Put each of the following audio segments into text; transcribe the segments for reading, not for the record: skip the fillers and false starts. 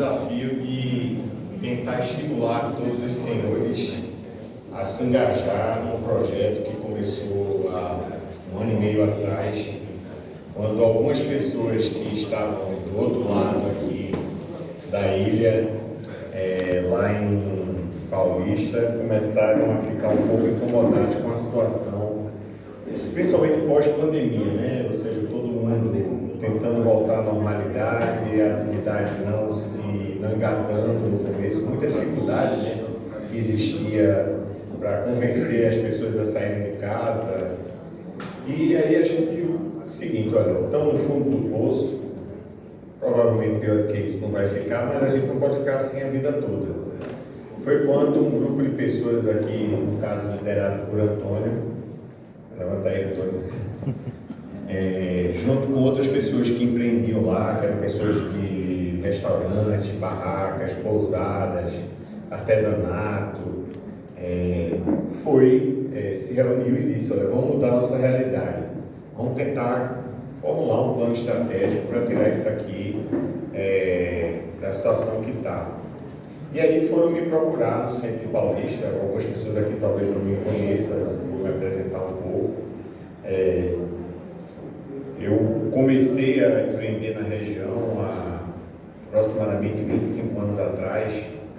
desafio de tentar estimular todos os senhores a se engajar num projeto que começou há um ano e meio atrás, quando algumas pessoas que estavam do outro lado aqui da ilha, lá em Paulista, começaram a ficar um pouco incomodados com a situação, principalmente pós-pandemia, né? Ou seja, todo mundo tentando voltar à normalidade, a atividade não engatando no começo, muita dificuldade, né, que existia para convencer as pessoas a saírem de casa. E aí a gente, seguinte, olha, estamos no fundo do poço, provavelmente pior do que isso não vai ficar, mas a gente não pode ficar assim a vida toda. Foi quando um grupo de pessoas aqui, no caso liderado por Antônio, levanta aí, Antônio, junto com outras pessoas que empreendiam lá, que eram pessoas de restaurantes, barracas, pousadas, artesanato, se reuniu e disse, olha, vamos mudar a nossa realidade, vamos tentar formular um plano estratégico para tirar isso aqui da situação que está. E aí foram me procurar no Centro Paulista, algumas pessoas aqui talvez não me conheçam, vou me apresentar um pouco. Eu comecei a empreender na região há aproximadamente 25 anos atrás,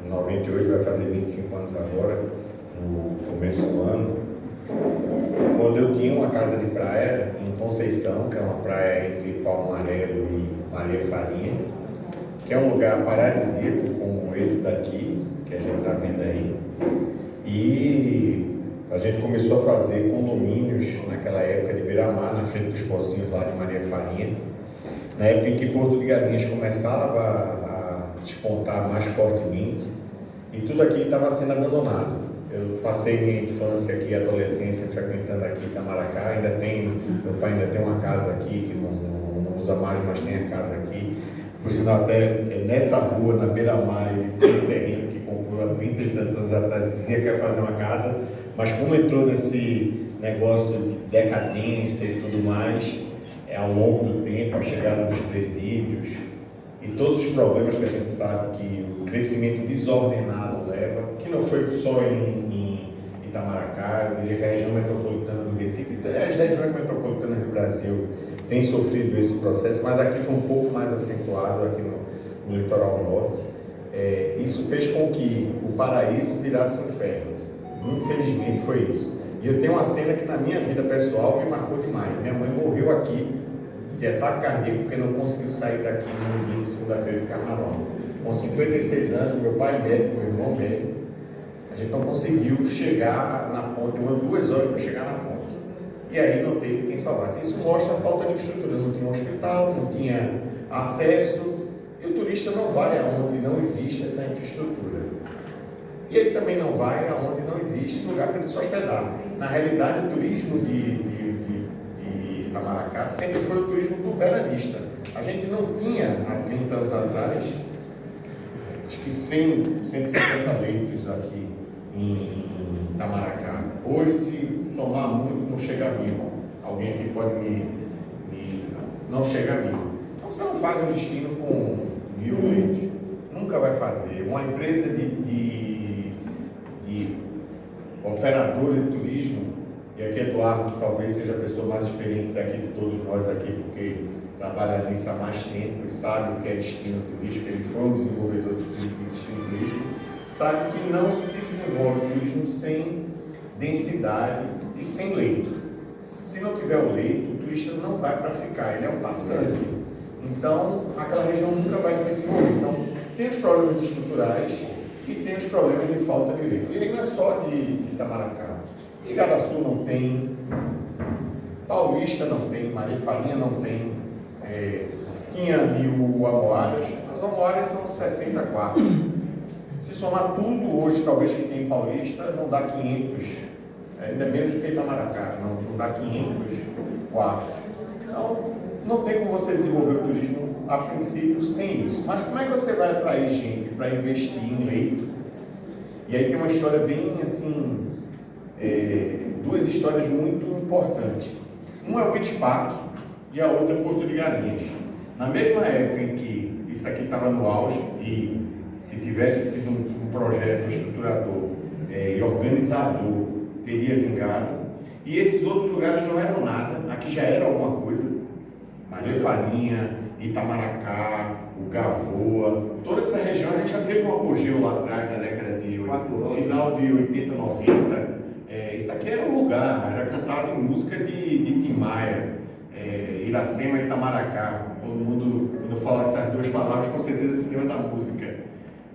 em 98, vai fazer 25 anos agora, no começo do ano, quando eu tinha uma casa de praia em Conceição, que é uma praia entre Palmo Amarelo e Maria Farinha, que é um lugar paradisíaco como esse daqui, que a gente está vendo aí. E a gente começou a fazer condomínios naquela época de beira-mar, na frente dos pocinhos lá de Maria Farinha. Na época em que Porto de Galinhas começava a despontar mais fortemente, e tudo aqui estava sendo abandonado. Eu passei minha infância aqui, adolescência, frequentando aqui Itamaracá. Meu pai ainda tem uma casa aqui, que não usa mais, mas tem a casa aqui. Por sinal, até nessa rua, na beira-mar, ele tem um terreno que comprou há 30 e tantos anos atrás, dizia que ia fazer uma casa, mas como entrou nesse negócio de decadência e tudo mais, ao longo do tempo, a chegada dos presídios e todos os problemas que a gente sabe que o crescimento desordenado leva, que não foi só em Itamaracá, eu diria que a região metropolitana do Recife, as regiões metropolitanas do Brasil têm sofrido esse processo, mas aqui foi um pouco mais acentuado, aqui no litoral norte. Isso fez com que o paraíso virasse um inferno. Infelizmente foi isso. E eu tenho uma cena que na minha vida pessoal me marcou demais. Minha mãe morreu aqui de ataque cardíaco porque não conseguiu sair daqui no dia de segunda-feira de carnaval. Com 56 anos, meu pai médico, meu irmão médico, a gente não conseguiu chegar na ponte, demorou 2 horas para chegar na ponte. E aí não teve quem salvasse. Isso mostra a falta de infraestrutura. Não tinha um hospital, não tinha acesso, e o turista não vai aonde não existe essa infraestrutura. E ele também não vai aonde não existe lugar para ele se hospedar. Na realidade, o turismo de Itamaracá sempre foi o turismo do veranista. A gente não tinha, há 30 anos atrás, acho que 150 leitos aqui em Itamaracá. Hoje, se somar muito, não chega a 1000. Alguém aqui pode não chega a 1000. Então, você não faz um destino com 1000 leitos. Nunca vai fazer. Uma empresa de operadora de turismo, e aqui Eduardo talvez seja a pessoa mais experiente daqui de todos nós aqui, porque trabalha nisso há mais tempo e sabe o que é destino turístico, ele foi um desenvolvedor de destino turístico, sabe que não se desenvolve turismo sem densidade e sem leito. Se não tiver o leito, o turista não vai para ficar, ele é um passante. Então, aquela região nunca vai se desenvolver. Então, tem os problemas estruturais e tem os problemas de falta de leito. E aí não é só de Itamaracá. Igaraçu não tem, Paulista não tem, Maria Farinha não tem, tinha ali o Amoaras, as Amoaras são 74. Se somar tudo hoje, talvez que tem em Paulista, não dá 500, ainda menos do que Itamaracá, não dá 500 quartos. Então, não tem como você desenvolver o turismo a princípio sem isso. Mas como é que você vai atrair gente para investir em leito? E aí tem uma história bem assim, duas histórias muito importantes. Uma é o Beach Park e a outra é Porto de Galinhas. Na mesma época em que isso aqui estava no auge e se tivesse tido um projeto estruturador e organizador, teria vingado. E esses outros lugares não eram nada, aqui já era alguma coisa. Maria Farinha, Itamaracá, o Gavoa, toda essa região a gente já teve um apogeu lá atrás, na década de final de 80, 90. Isso aqui era um lugar, era cantado em música de Tim Maia, Iracema e Itamaracá. Todo mundo, quando eu falar essas duas palavras, com certeza se lembra da música.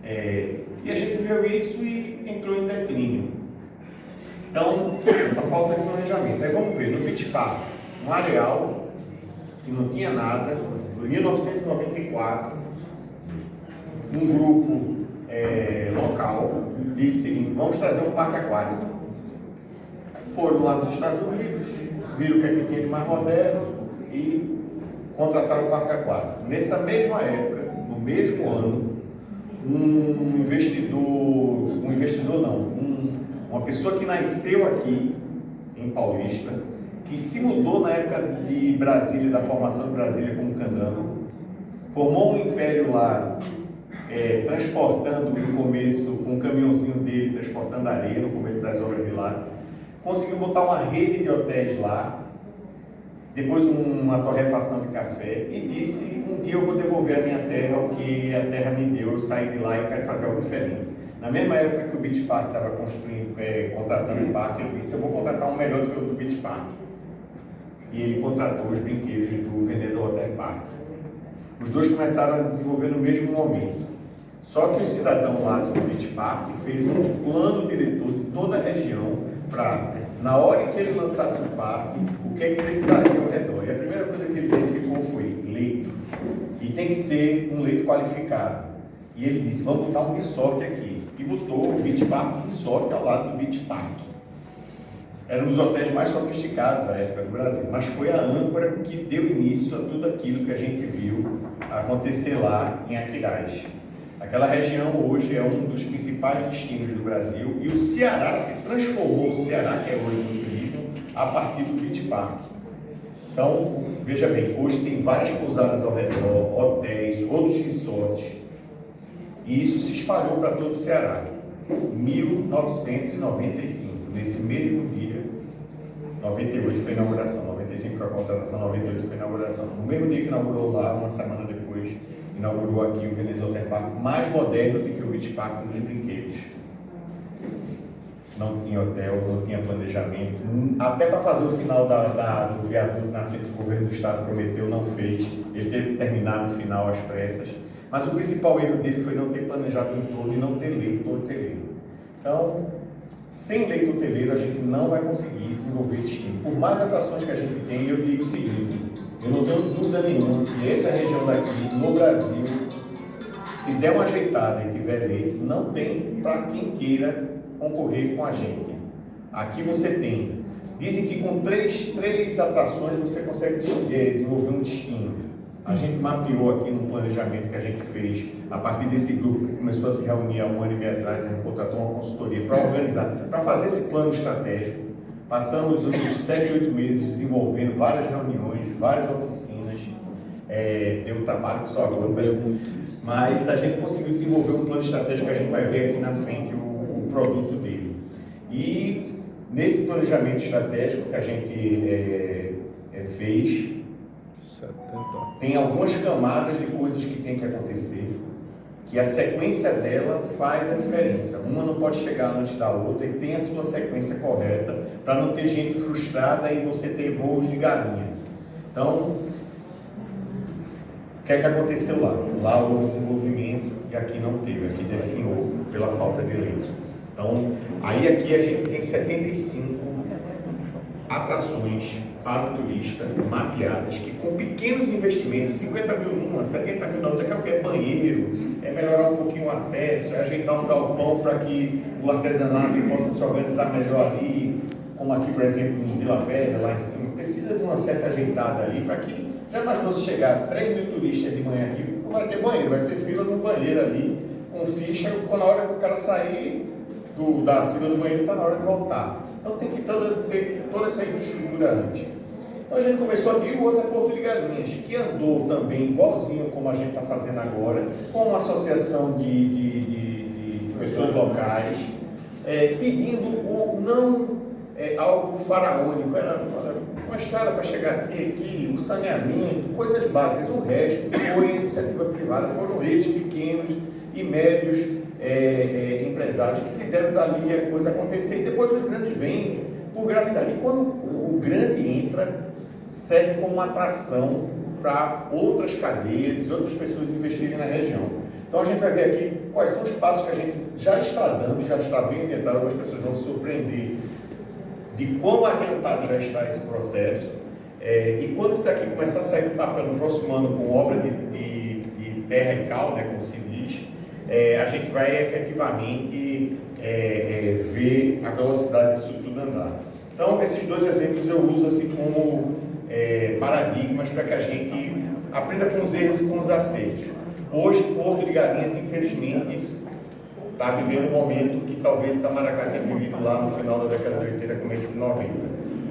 E a gente viu isso e entrou em declínio. Então, essa falta de planejamento. Aí vamos ver, no Beach Park, um areal que não tinha nada, em 1994, um grupo local disse o seguinte: vamos trazer um parque aquático. Foram lá nos Estados Unidos, viram o que é que tinha de mais moderno e contrataram o parque aquático. Nessa mesma época, no mesmo ano, uma pessoa que nasceu aqui em Paulista, que se mudou na época de Brasília, da formação de Brasília como candango, formou um império lá, transportando no começo, com um caminhãozinho dele, transportando areia no começo das obras de lá, conseguiu botar uma rede de hotéis lá, depois uma torrefação de café, e disse: um dia eu vou devolver a minha terra, o que a terra me deu, eu saí de lá e eu quero fazer algo diferente. Na mesma época que o Beach Park estava contratando o parque, ele disse: eu vou contratar um melhor do que o do Beach Park. E ele contratou os brinquedos do Veneza Water Park. Os dois começaram a desenvolver no mesmo momento. Só que o cidadão lá do Beach Park fez um plano diretor de toda a região para, na hora em que ele lançasse o parque, o que é que precisaria ao redor. E a primeira coisa que ele identificou foi leito. E tem que ser um leito qualificado. E ele disse: vamos botar um resort aqui. E botou o Beach Park Resort ao lado do Beach Park. Era um dos hotéis mais sofisticados da época do Brasil, mas foi a âncora que deu início a tudo aquilo que a gente viu acontecer lá em Aquiraz. Aquela região hoje é um dos principais destinos do Brasil e o Ceará se transformou, o Ceará que é hoje no turismo, a partir do Beach Park. Então, veja bem, hoje tem várias pousadas ao redor, hotéis, outros resorts, e isso se espalhou para todo o Ceará. 1995, nesse mesmo dia, 98 foi a inauguração, 95 foi a contratação, 98 foi a inauguração. No mesmo dia que inaugurou lá, uma semana depois, inaugurou aqui o Veneza Water Park, mais moderno do que o Beach Park nos brinquedos. Não tinha hotel, não tinha planejamento, até para fazer o final do viaduto na frente do governo do estado prometeu, não fez. Ele teve que terminar no final às pressas. Mas o principal erro dele foi não ter planejado o entorno e não ter leito hoteleiro. Então, sem leito hoteleiro, a gente não vai conseguir desenvolver destino. Por mais atrações que a gente tem, eu digo o seguinte: eu não tenho dúvida nenhuma que essa região daqui, no Brasil, se der uma ajeitada e tiver leito, não tem para quem queira concorrer com a gente. Aqui você tem. Dizem que com três atrações você consegue desenvolver um destino. A gente mapeou aqui no planejamento que a gente fez, a partir desse grupo que começou a se reunir há um ano e meio atrás, a gente contratou uma consultoria para organizar, para fazer esse plano estratégico. Passamos uns 7, 8 meses desenvolvendo várias reuniões, várias oficinas, deu trabalho que só aguenta, mas a gente conseguiu desenvolver um plano estratégico que a gente vai ver aqui na frente o produto dele. E nesse planejamento estratégico que a gente fez, tem algumas camadas de coisas que tem que acontecer, que a sequência dela faz a diferença. Uma não pode chegar antes da outra e tem a sua sequência correta para não ter gente frustrada e você ter voos de galinha. Então, o que é que aconteceu lá? Lá houve desenvolvimento e aqui não teve, aqui definhou pela falta de leito. Então, aí aqui a gente tem 75 atrações para o turista mapeadas, que com pequenos investimentos, 50 mil numa, 70 mil na outra, que é o que? É banheiro, é melhorar um pouquinho o acesso, é ajeitar um galpão para que o artesanato possa se organizar melhor ali, como aqui, por exemplo, em Vila Velha, lá em cima, precisa de uma certa ajeitada ali, para que já imaginou se chegar 3 mil turistas de manhã aqui, não vai ter banheiro, vai ser fila no banheiro ali, com ficha, na hora que o cara sair da fila do banheiro, está na hora de voltar. Então tem que ter toda essa infraestrutura antes. Então a gente começou aqui, e o outro é Porto de Galinhas, que andou também igualzinho como a gente está fazendo agora, com uma associação de pessoas locais, pedindo não algo faraônico, era uma estrada para chegar aqui, o saneamento, coisas básicas. O resto foi iniciativa privada, foram eles pequenos e médios empresários que fizeram dali a coisa acontecer, e depois os grandes vêm por gravidade. E quando o grande entra, serve como uma atração para outras cadeias e outras pessoas investirem na região. Então a gente vai ver aqui quais são os passos que a gente já está dando, já está bem orientado, algumas pessoas vão se surpreender de quão adiantado já está esse processo. E quando isso aqui começar a sair do papel no próximo ano com obra de terra e cal, né, como se diz, a gente vai efetivamente ver a velocidade disso tudo andar. Então, esses dois exemplos eu uso assim como paradigmas para que a gente aprenda com os erros e com os acertos. Hoje, Porto de Galinhas, infelizmente, está vivendo um momento que talvez Itamaracá tenha vivido lá no final da década de 80, começo de 90.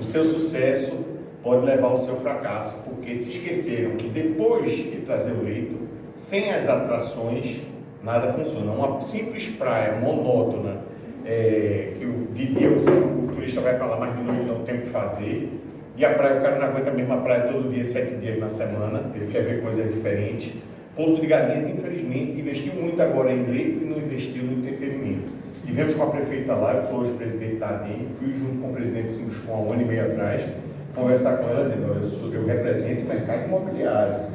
O seu sucesso pode levar ao seu fracasso, porque se esqueceram que depois de trazer o leito, sem as atrações, nada funciona. Uma simples praia monótona, que de dia o turista vai para lá, mas de noite não tem o que fazer, e a praia, o cara não aguenta a mesma praia todo dia, 7 dias na semana, ele quer ver coisas diferentes. Porto de Galinhas, infelizmente, investiu muito agora em leito e não investiu no entretenimento. Tivemos com a prefeita lá, eu sou hoje presidente da ADEM, fui junto com o presidente Sinduscom há um ano e meio atrás, conversar com ela, dizendo, olha, eu represento o mercado imobiliário,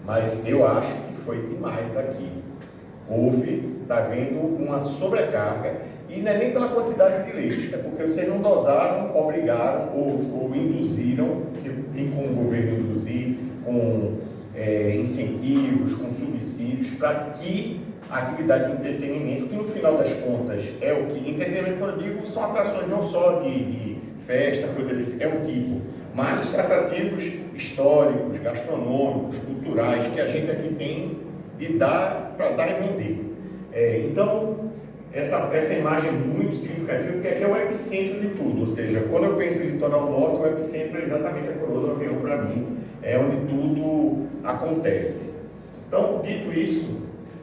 mas eu acho que foi demais aqui. Está havendo uma sobrecarga, e não é nem pela quantidade de leitos, é porque vocês não dosaram, obrigaram ou induziram, que tem como o governo induzir, com incentivos, com subsídios, para que a atividade de entretenimento, que no final das contas é o que, entretenimento, quando eu digo, são atrações não só de festa, coisa desse, é um tipo, mas atrativos históricos, gastronômicos, culturais, que a gente aqui tem de dar, para dar e vender. Então, essa imagem é muito significativa, porque aqui é o epicentro de tudo, ou seja, quando eu penso em Litoral Norte, o epicentro é exatamente a Coroa do Avião para mim, é onde tudo acontece. Então, dito isso,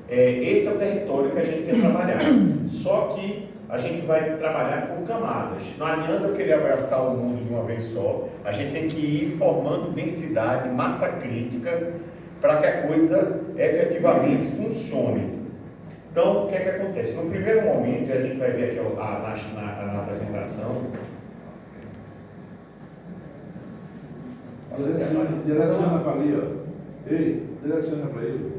esse é o território que a gente quer trabalhar, só que a gente vai trabalhar por camadas. Não adianta eu querer abraçar o mundo de uma vez só, a gente tem que ir formando densidade, massa crítica, para que a coisa efetivamente funcione. Então, o que é que acontece? No primeiro momento, e a gente vai ver aqui na apresentação, direciona para ali, ó. Ei, direciona para ele.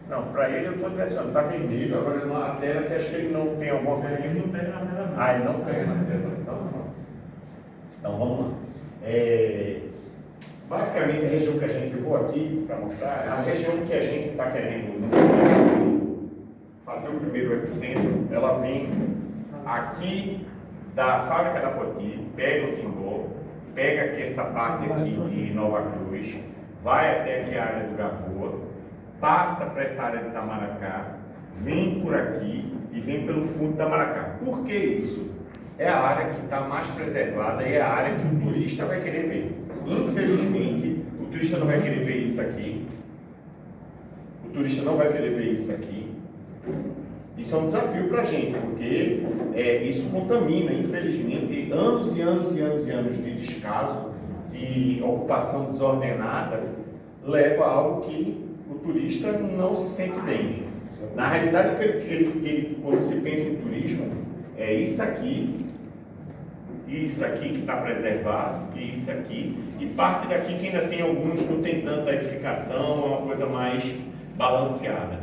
Não, para ele eu estou direcionando, está vermelho, agora na tela que acho que ele não tem alguma coisa. Ele não pega na tela. Ah, ele não pega na tela, então vamos lá. Basicamente a região que a gente, eu vou aqui para mostrar, a região que a gente está querendo fazer o primeiro epicentro, ela vem aqui da fábrica da Poti, pega o Timbó, pega aqui essa parte aqui de Nova Cruz, vai até aqui a área do Gavoa, passa para essa área de Itamaracá, vem por aqui e vem pelo fundo de Itamaracá. Por que isso? É a área que está mais preservada e é a área que o turista vai querer ver. Infelizmente, o turista não vai querer ver isso aqui. O turista não vai querer ver isso aqui. Isso é um desafio para a gente, porque isso contamina, infelizmente, anos e anos e anos e anos de descaso, de ocupação desordenada, leva a algo que o turista não se sente bem. Na realidade, quando se pensa em turismo, é isso aqui que está preservado, e isso aqui, e parte daqui que ainda tem alguns, não tem tanta edificação, é uma coisa mais balanceada.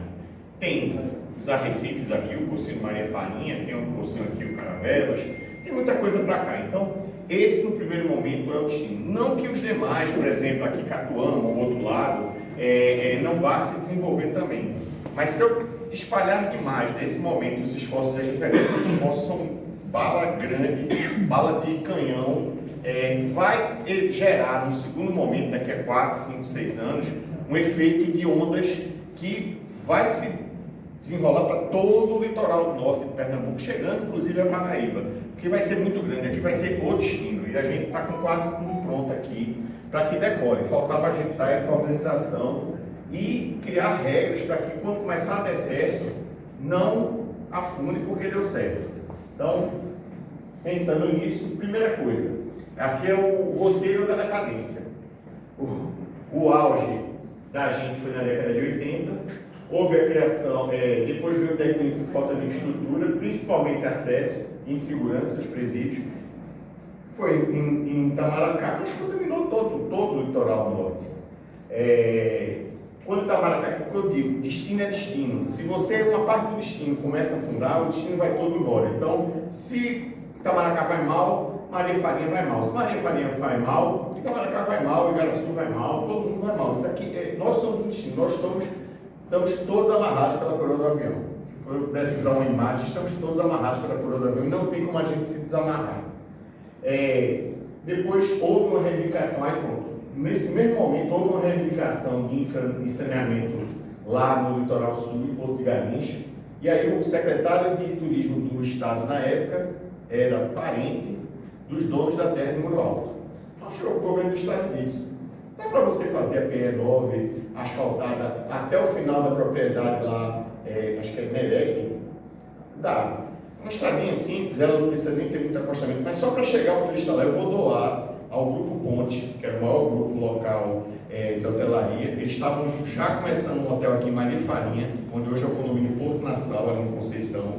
Tem os arrecifes aqui, o Cursinho Maria Farinha, tem um cursinho aqui, o Caravelas, tem muita coisa para cá. Então, esse no primeiro momento é o destino. Não que os demais, por exemplo, aqui Catuama, o outro lado, não vá se desenvolver também. Mas se eu espalhar demais nesse momento os esforços, a gente vai ver que os esforços são bala grande, bala de canhão, vai gerar no segundo momento, daqui a 4, 5, 6 anos, um efeito de ondas que vai se desenrolar para todo o litoral do norte de Pernambuco, chegando inclusive a Paraíba, que vai ser muito grande, aqui vai ser o destino, e a gente está com quase tudo pronto aqui para que decore. Faltava a gente dar essa organização e criar regras para que quando começar a dar certo, não afunde porque deu certo. Então, pensando nisso, primeira coisa, aqui é o roteiro da decadência. O auge da gente foi na década de 80, houve a criação, depois veio o declínio por falta de infraestrutura, principalmente acesso e insegurança dos presídios. Foi em Itamaracá, mas contaminou todo o litoral norte. Quando Itamaracá, o que eu digo, destino é destino. Se você, uma parte do destino começa a afundar, o destino vai todo embora. Então, se Itamaracá vai mal, Maria Farinha vai mal. Se Maria Farinha vai mal, Itamaracá vai mal, Igaraçu vai mal, todo mundo vai mal. Isso aqui, nós somos o destino, nós estamos todos amarrados pela coroa do avião. Se eu pudesse usar uma imagem, estamos todos amarrados pela coroa do avião e não tem como a gente se desamarrar. Depois houve uma reivindicação, aí pronto. Nesse mesmo momento houve uma reivindicação de saneamento lá no litoral sul, em Porto de Galinhas, e aí o secretário de turismo do estado na época era parente dos donos da terra de Muro Alto. Então chegou o governo do estado e disse: dá para você fazer a PE9 asfaltada até o final da propriedade lá, acho que é Merec? Dá. Uma estradinha simples, ela não precisa nem ter muito acostamento, mas só para chegar o turista lá eu vou doar ao Grupo Ponte, que era o maior grupo local de hotelaria. Eles estavam já começando um hotel aqui em Maria Farinha, onde hoje é o condomínio Porto Nassau, ali em Conceição,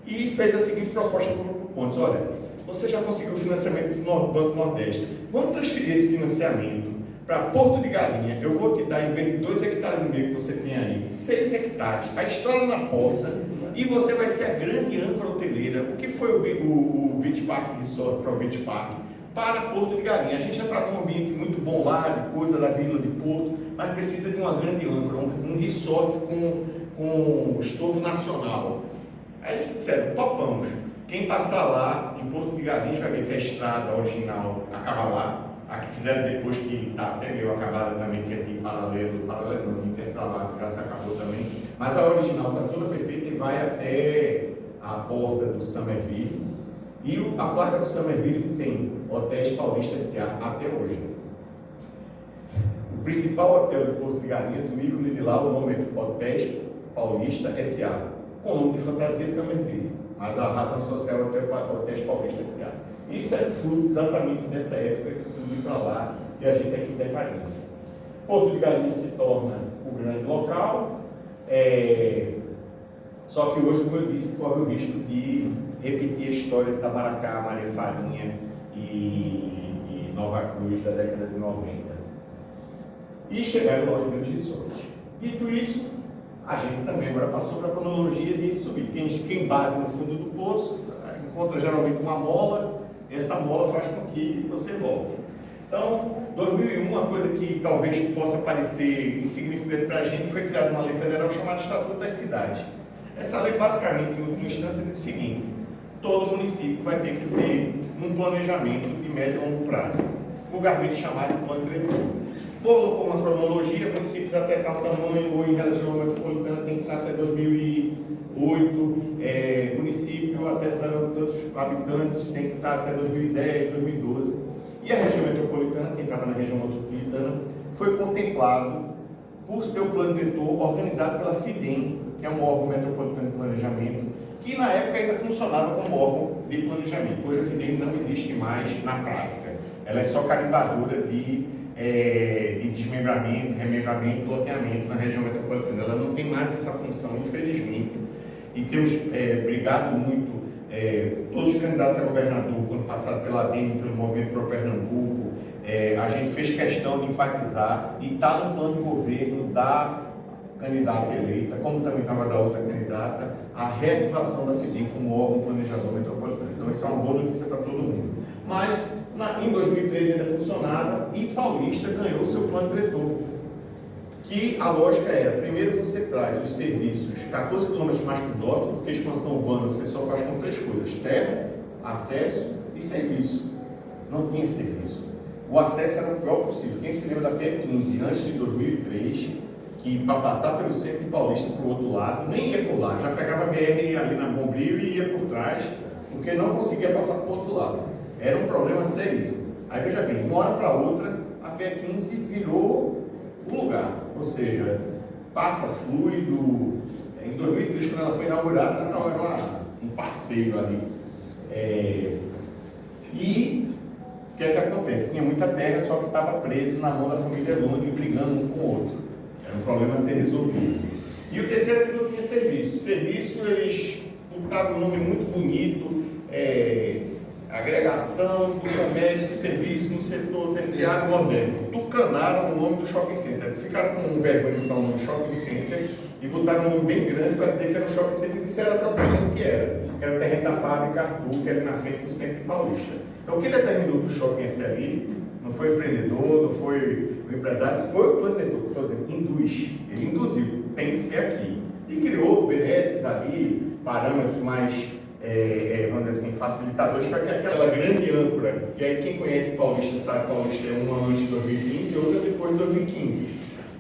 e fez a seguinte proposta para o Grupo Ponte: olha, você já conseguiu financiamento do Banco Nordeste, vamos transferir esse financiamento para Porto de Galinha. Eu vou te dar, em vez de 2,5 hectares que você tem aí, 6 hectares, a estrada na porta, e você vai ser a grande âncora hoteleira. O que foi o Beach Park Resort para o Beach Park? Para Porto de Galinha. A gente já está num ambiente muito bom lá, de coisa da vila de Porto, mas precisa de uma grande âncora, um resort com estofo nacional. Aí eles disseram: topamos. Quem passar lá em Porto de Galinhas vai ver que a estrada original acaba lá. A que fizeram depois, que está até meio acabada também, que é de paralelo não, Inter para lá, que já se acabou também. Mas a original está toda perfeita e vai até a porta do Summerville. E a placa do Summerville tem Hotéis Paulista S.A. até hoje. O principal hotel de Porto de Galinhas, o ícone de lá, o nome é Hotéis Paulista S.A. com o nome de fantasia Summerville, mas a razão social é Hotéis Paulista S.A. Isso é fruto exatamente dessa época que tudo ia para lá e a gente aqui em decadência. Porto de Galinhas se torna o grande local, só que hoje, como eu disse, corre o risco de repetir a história de Itamaracá, Maria Farinha e Nova Cruz da década de 90. E chegaram lá os grandes resorts. Dito isso, a gente também agora passou para a cronologia de subir. Quem bate no fundo do poço encontra geralmente uma mola, essa mola faz com que você volte. Então, 2001, uma coisa que talvez possa parecer insignificante para a gente, foi criada uma lei federal chamada Estatuto das Cidades. Essa lei, basicamente, em última instância, diz o seguinte: todo município vai ter que ter um planejamento de médio e longo prazo, vulgarmente chamado de plano diretor. Colocou uma cronologia: municípios até tal tamanho, ou em relação metropolitana tem que estar até 2008, município até tantos habitantes tem que estar até 2010, 2012. E a região metropolitana, quem estava na região metropolitana, foi contemplado por seu plano diretor organizado pela FIDEM, que é um órgão metropolitano de planejamento, que na época ainda funcionava como órgão de planejamento. Hoje a FIDEM não existe mais na prática. Ela é só carimbadora de desmembramento, remembramento e loteamento na região metropolitana. Ela não tem mais essa função, infelizmente. E temos brigado muito, todos os candidatos a governador, quando passaram pela DEM, pelo Movimento Pro Pernambuco, a gente fez questão de enfatizar e está no plano de governo da candidata eleita, como também estava da outra candidata, a reativação da FIDEM como órgão planejador metropolitano. Então isso é uma boa notícia para todo mundo. Mas em 2013 ainda funcionava e Paulista ganhou o seu plano diretor, que a lógica era: primeiro você traz os serviços 14 km mais para o norte, porque a expansão urbana você só faz com 3 coisas: terra, acesso e serviço. Não tinha serviço. O acesso era o pior possível. Quem se lembra da PE15 antes de 2003, que para passar pelo centro de Paulista para o outro lado, nem ia por lá, já pegava a BR ali na Bombril e ia por trás, porque não conseguia passar para o outro lado. Era um problema seríssimo. Aí veja bem, uma hora para outra, a PE15 virou o lugar, ou seja, passa fluido. Em 2003, quando ela foi inaugurada, não, era um passeio ali. E o que é que acontece? Tinha muita terra, só que estava preso na mão da família Lund, brigando um com o outro. Era um problema a ser resolvido. E o terceiro é que não tinha serviço. Serviço, eles botaram um nome muito bonito, agregação do comércio e serviço no setor terciário moderno. Tucanaram o nome do shopping center. Ficaram com vergonha de botar o nome do shopping center e botaram um nome bem grande para dizer que era um shopping center e disseram até o terreno que era o terreno da fábrica Arthur, que era na frente do Centro Paulista. Então, o que determinou que o shopping ia ser ali não foi o empreendedor, não foi o empresário, foi o planejador, que eu estou dizendo, induz. Ele induziu, tem que ser aqui. E criou benesses ali, parâmetros mais, vamos dizer assim, facilitadores para que aquela grande âncora, e aí quem conhece Paulista sabe que Paulista é uma antes de 2015 e outra depois de 2015.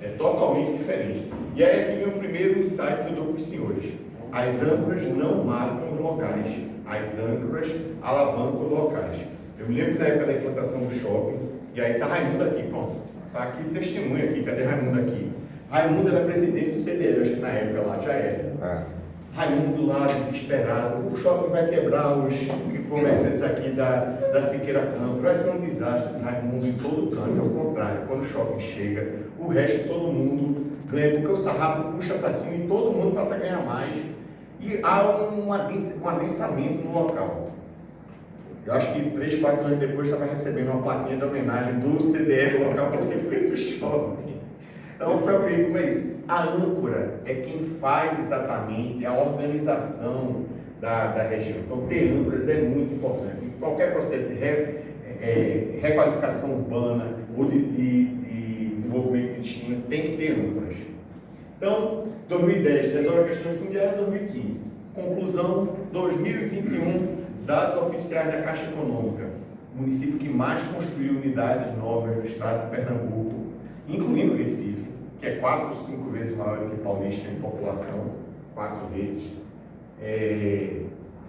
É totalmente diferente. E aí aqui vem o primeiro insight que eu dou para os senhores. As âncoras não matam os locais, as âncoras alavancam os locais. Eu me lembro que na época da implantação do shopping, e aí está Raimundo aqui, pronto, está aqui testemunha aqui, cadê Raimundo aqui? Raimundo era presidente do CDL, acho que na época lá já era. Raimundo lá, desesperado, o shopping vai quebrar os comerciantes aqui da Siqueira Campos, vai ser um desastre. Raimundo em todo canto, ao contrário, quando o shopping chega, o resto todo mundo ganha, porque o sarrafo puxa para cima e todo mundo passa a ganhar mais. E há um adensamento no local. Eu acho que 3, 4 anos depois estava recebendo uma plaquinha de homenagem do CDR local por ter feito o shopping. Então, para ver como é isso, a âncora é quem faz exatamente a organização da região. Então, ter âncoras é muito importante. Em qualquer processo de requalificação urbana ou de desenvolvimento de destino, tem que ter âncoras. Então, 2010, Tesouro da Questão Fundiária, 2015. Conclusão, 2021, dados oficiais da Caixa Econômica. O município que mais construiu unidades novas no estado de Pernambuco, incluindo Recife, que é 4 ou 5 vezes maior do que Paulista em população, 4 vezes.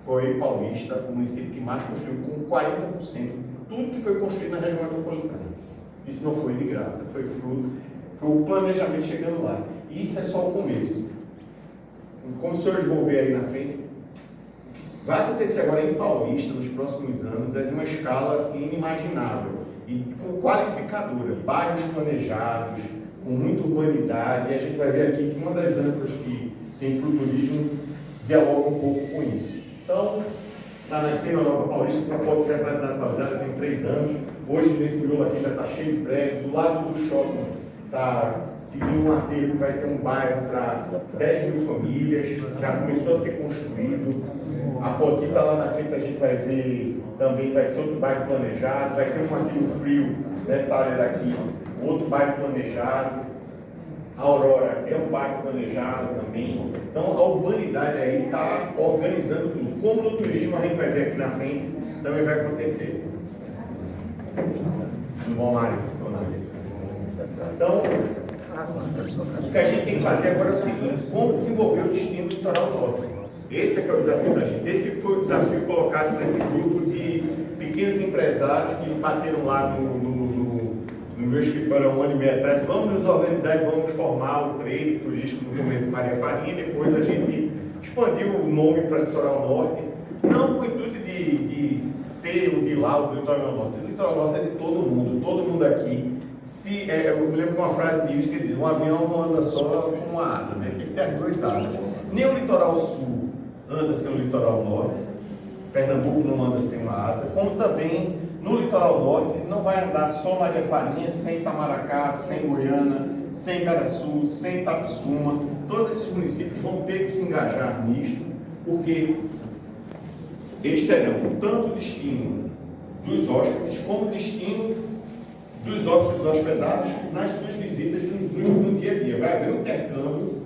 Foi Paulista o município que mais construiu, com 40% de tudo que foi construído na região metropolitana. Isso não foi de graça, foi fruto, foi o planejamento chegando lá. E isso é só o começo. Como os senhores vão ver aí na frente, vai acontecer agora em Paulista, nos próximos anos, de uma escala assim inimaginável e qualificadora. Bairros planejados, com muita urbanidade, e a gente vai ver aqui que uma das âncoras que tem para o turismo dialoga um pouco com isso. Então, está nascendo a Nova Paulista, essa foto já está desatualizada, tem 3 anos. Hoje, nesse miolo aqui, já está cheio de prédio. Do lado do shopping, está seguindo um aterro, vai ter um bairro para 10 mil famílias, já começou a ser construído. A Potita lá na frente a gente vai ver também, vai ser outro bairro planejado, vai ter um aqui no Frio, nessa área daqui, outro bairro planejado. A Aurora é um bairro planejado também. Então a urbanidade aí está organizando tudo. Como no turismo a gente vai ver aqui na frente, também vai acontecer. Tudo bom, Mário? Então, o que a gente tem que fazer agora é o seguinte: como desenvolver o destino do litoral norte? Esse é que é o desafio da gente. Esse foi o desafio colocado por esse grupo de pequenos empresários que bateram lá no meu escritório há 1 ano e meio atrás. Vamos nos organizar e vamos formar o trade turístico no começo de Maria Farinha. Depois a gente expandiu o nome para o Litoral Norte, não com o intuito de ser o de lá, o Litoral Norte. O Litoral Norte é de todo mundo aqui. Eu me lembro de uma frase de Ives que diz: um avião não anda só com uma asa, né? Tem que ter as 2 asas. Nem o Litoral Sul anda sem o Litoral Norte, Pernambuco não anda sem uma asa, como também no Litoral Norte não vai andar só Maria Farinha sem Itamaracá, sem Goiânia, sem Garaçu, sem Itapissuma. Todos esses municípios vão ter que se engajar nisto, porque eles serão tanto destino dos hóspedes como destino dos hóspedes hospedados nas suas visitas no dia a dia. Vai haver um intercâmbio.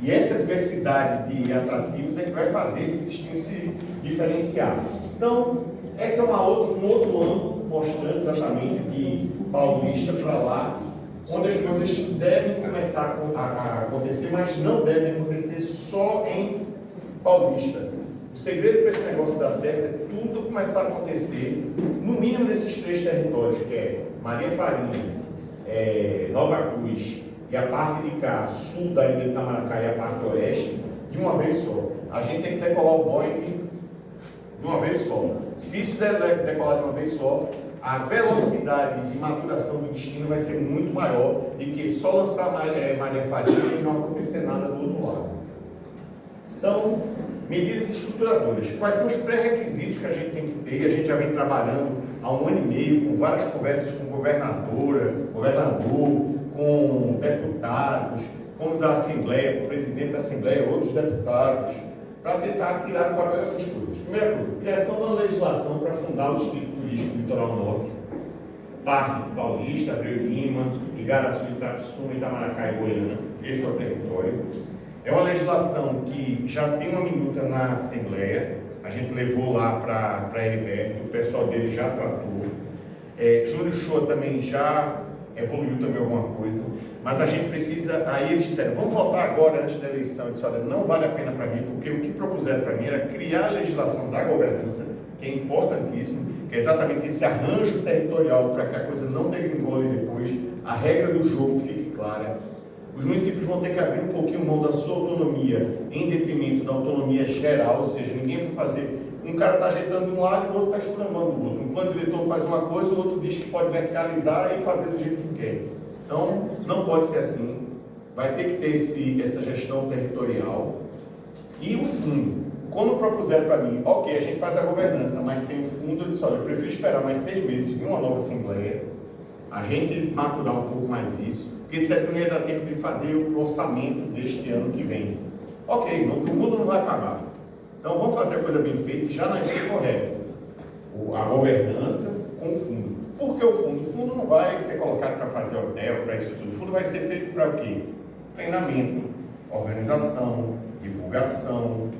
E essa diversidade de atrativos é que vai fazer esse destino se diferenciar. Então, esse é um outro ângulo mostrando exatamente de Paulista para lá, onde as coisas devem começar a acontecer, mas não devem acontecer só em Paulista. O segredo para esse negócio dar certo é tudo começar a acontecer, no mínimo nesses 3 territórios, que é Maria Farinha, Nova Cruz e a parte de cá, sul da ilha de Itamaracá e a parte oeste, de uma vez só. A gente tem que decolar o Boeing de uma vez só. Se isso decolar de uma vez só, a velocidade de maturação do destino vai ser muito maior do que só lançar Maria Farinha e não acontecer nada do outro lado. Então, medidas estruturadoras. Quais são os pré-requisitos que a gente tem que ter? A gente já vem trabalhando há 1 ano e meio, com várias conversas com governador, com deputados, fomos à Assembleia, com o presidente da Assembleia, outros deputados, para tentar tirar do papel essas coisas. Primeira coisa, criação da legislação para fundar o Distrito Turístico Litoral Norte, Parque Paulista, Abreu Lima, Igaraçu, Itapissuma, Itamaracá e Goiânia. Esse é o território. É uma legislação que já tem uma minuta na Assembleia, a gente levou lá para a Heriberto, o pessoal dele já tratou. Júlio Shoa também já evoluiu também alguma coisa, mas a gente precisa, aí eles disseram, vamos votar agora antes da eleição. Eu disse, olha, não vale a pena para mim, porque o que propuseram para mim era criar a legislação da governança, que é importantíssimo, que é exatamente esse arranjo territorial para que a coisa não degringole depois, a regra do jogo fique clara. Os municípios vão ter que abrir um pouquinho mão da sua autonomia em detrimento da autonomia geral, ou seja, ninguém vai fazer. Um cara está ajeitando de um lado e o outro está esculhambando o outro. Um plano diretor faz uma coisa, o outro diz que pode verticalizar e fazer do jeito que quer. Então, não pode ser assim. Vai ter que ter essa gestão territorial. E o fundo. Como propuseram para mim, ok, a gente faz a governança, mas sem o fundo, eu disse, olha, eu prefiro esperar mais 6 meses de uma nova Assembleia, a gente maturar um pouco mais isso, porque disseram que não ia dar tempo de fazer o orçamento deste ano que vem. Ok, o mundo não vai acabar. Então vamos fazer a coisa bem feita e já nascer correto. A governança com o fundo. Por que o fundo? O fundo não vai ser colocado para fazer hotel, para isso tudo. O fundo vai ser feito para o quê? Treinamento, organização, divulgação,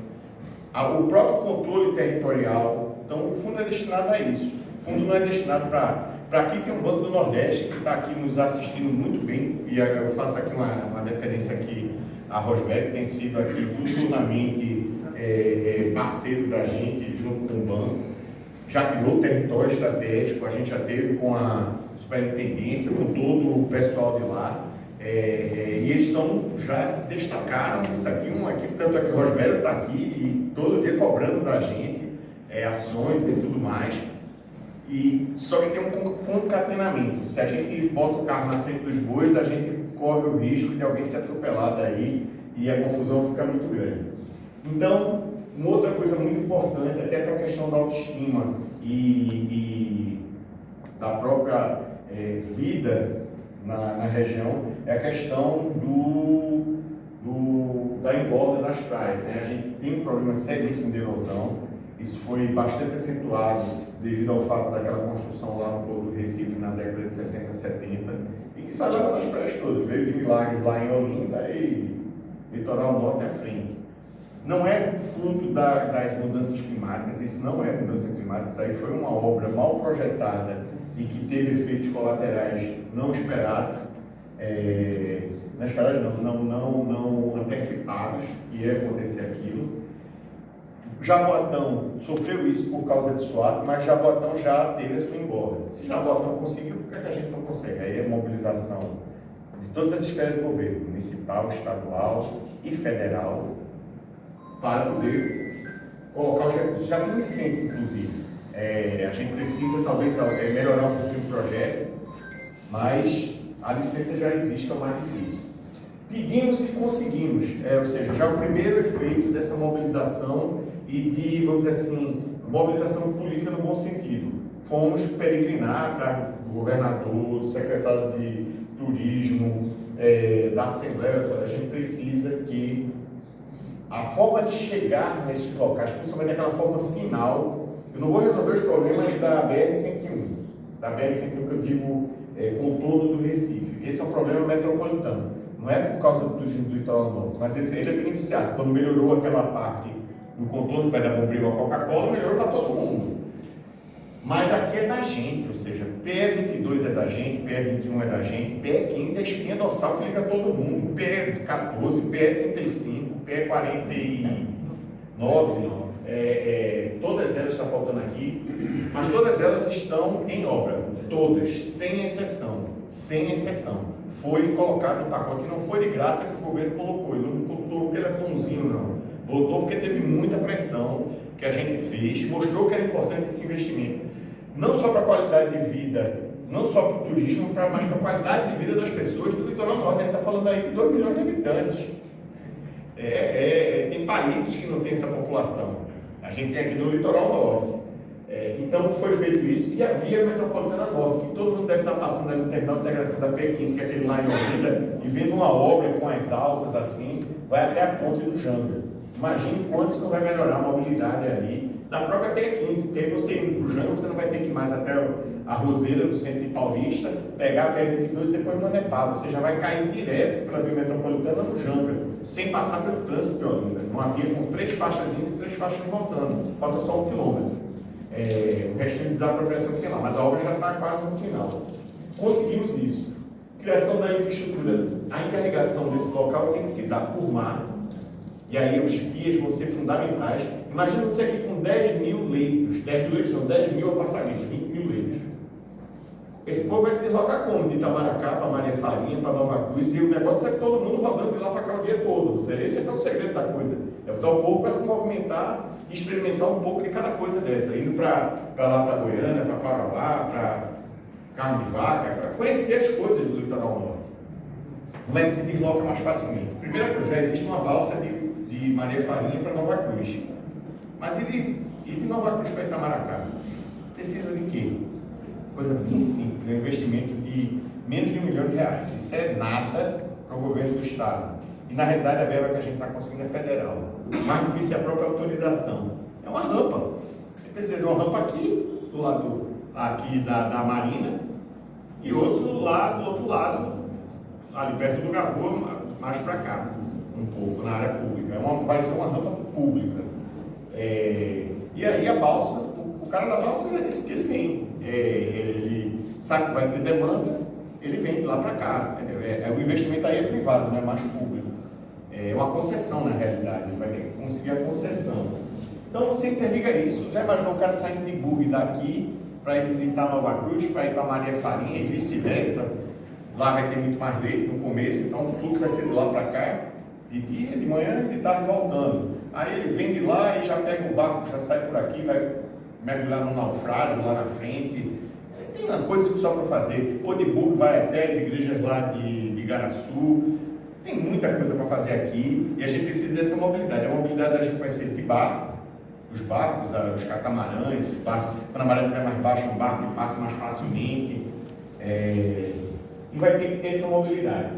o próprio controle territorial. Então o fundo é destinado a isso. O fundo não é destinado para aqui tem um Banco do Nordeste que está aqui nos assistindo muito bem, e eu faço aqui uma deferência aqui a Rosberg, que tem sido aqui turnamente parceiro da gente, junto com o banco, já criou território estratégico, a gente já teve com a superintendência, com todo o pessoal de lá, e eles já destacaram isso aqui, tanto é que o Rosberg está aqui e todo dia cobrando da gente ações e tudo mais. Só que tem um concatenamento. Se a gente bota o carro na frente dos bois, a gente corre o risco de alguém ser atropelado aí e a confusão fica muito grande. Então, uma outra coisa muito importante, até para a questão da autoestima e da própria vida na região, é a questão da engorda das praias, né? A gente tem um problema seríssimo de erosão. Isso foi bastante acentuado devido ao fato daquela construção lá no Porto do Recife na década de 60, 70, e que sai lá das praias todas, veio de Milagres lá em Olinda e litoral norte à frente. Não é fruto das mudanças climáticas, isso não é mudança climática, isso aí foi uma obra mal projetada e que teve efeitos colaterais não esperados, não antecipados, que ia acontecer aquilo. Jaboatão sofreu isso por causa de SWAT, mas Jaboatão já teve a sua engorda. Se Jaboatão conseguiu, por que a gente não consegue? Aí é mobilização de todas as esferas do governo, municipal, estadual e federal, para poder colocar os recursos. Já tem licença, inclusive. A gente precisa, talvez, melhorar um pouquinho o projeto, mas a licença já existe, é o mais difícil. Pedimos e conseguimos, ou seja, já o primeiro efeito dessa mobilização e de, vamos dizer assim, mobilização política no bom sentido. Fomos peregrinar para o governador, o secretário de turismo, da Assembleia. A gente precisa que a forma de chegar nesses locais, principalmente aquela forma final, eu não vou resolver os problemas da BR-101, que eu digo contorno do Recife. Esse é um problema metropolitano. Não é por causa do turismo do litoral norte, mas ele é beneficiado. Quando melhorou aquela parte do contorno, que vai dar bombril à Coca-Cola, melhorou para todo mundo. Mas aqui é da gente, ou seja, PE22 é da gente, PE21 é da gente, PE15 é a espinha dorsal que liga todo mundo, PE14, PE35, PE49, todas elas estão faltando aqui, mas todas elas estão em obra, todas, sem exceção, foi colocado no pacote, não foi de graça que o governo colocou, ele não colocou porque ele é bonzinho não, botou porque teve muita pressão que a gente fez, mostrou que era importante esse investimento, não só para a qualidade de vida, não só para o turismo, mas para a qualidade de vida das pessoas do litoral norte. A gente está falando aí de 2 milhões de habitantes. Tem países que não têm essa população. A gente tem aqui no litoral norte. Então foi feito isso. E a Via Metropolitana Norte, que todo mundo deve estar passando aí no terminal de integração da P15, que é aquele lá em Olinda, e vendo uma obra com as alças assim, vai até a ponte do Janga. Imagine quanto isso não vai melhorar a mobilidade ali da própria P15, porque aí você indo para o Janga, você não vai ter que ir mais até a Roseira do centro de Paulista, pegar a P22 e depois Manepá. Você já vai cair direto pela Via Metropolitana no Janga, sem passar pelo trânsito de Olinda. Uma via com 3 faixas indo e 3 faixas voltando. Falta só 1 quilômetro. O restinho de desapropriação que tem lá, mas a obra já está quase no final. Conseguimos isso. Criação da infraestrutura. A interligação desse local tem que se dar por mar, e aí os pias vão ser fundamentais. Imagina você aqui com 10 mil leitos, 10 mil apartamentos, 20 mil leitos. Esse povo vai se deslocar como? De Itamaracá para Maria Farinha, para Nova Cruz, e o negócio é que todo mundo rodando de lá para cá o dia todo. Esse é que é o segredo da coisa. É botar o povo para se movimentar e experimentar um pouco de cada coisa dessa. Indo para lá para Goiânia, para Parauá, para Carne de Vaca, para conhecer as coisas do litoral norte. Como é que se desloca mais facilmente? Primeiro, já existe uma balsa de Maria Farinha para Nova Cruz. Mas e de Nova Cruz para Itamaracá? Precisa de quê? Coisa bem simples, um investimento de menos de R$1 milhão. Isso é nada para o governo do estado. E na realidade a verba que a gente está conseguindo é federal. Mais difícil é a própria autorização. É uma rampa. Você precisa de uma rampa aqui, do lado aqui da Marina, e outro lá do outro lado, ali perto do Gavoa, mais para cá, um pouco, na área pública. Vai ser uma rampa pública. E aí a balsa, o cara da balsa já disse que ele vem. Ele sabe que vai ter demanda, ele vem de lá para cá. O investimento aí é privado, não é mais público. É uma concessão na realidade, ele vai ter que conseguir a concessão. Então você interliga isso. Já imaginou o cara saindo de Bug daqui para ir visitar Nova Cruz, para ir para Maria Farinha e vice-versa? Lá vai ter muito mais leite no começo, então o fluxo vai ser de lá para cá, de dia, de manhã e de tarde voltando. Aí ele vem de lá e já pega o barco, já sai por aqui, vai mergulhar no naufrágio lá na frente. Tem uma coisa só para fazer. O de Bug vai até as igrejas lá de Igaraçu. Tem muita coisa para fazer aqui e a gente precisa dessa mobilidade. A mobilidade da gente vai ser de barco, os barcos, os catamarãs, os barcos. Quando a maré estiver mais baixa, um barco que passa mais facilmente. E vai ter que ter essa mobilidade.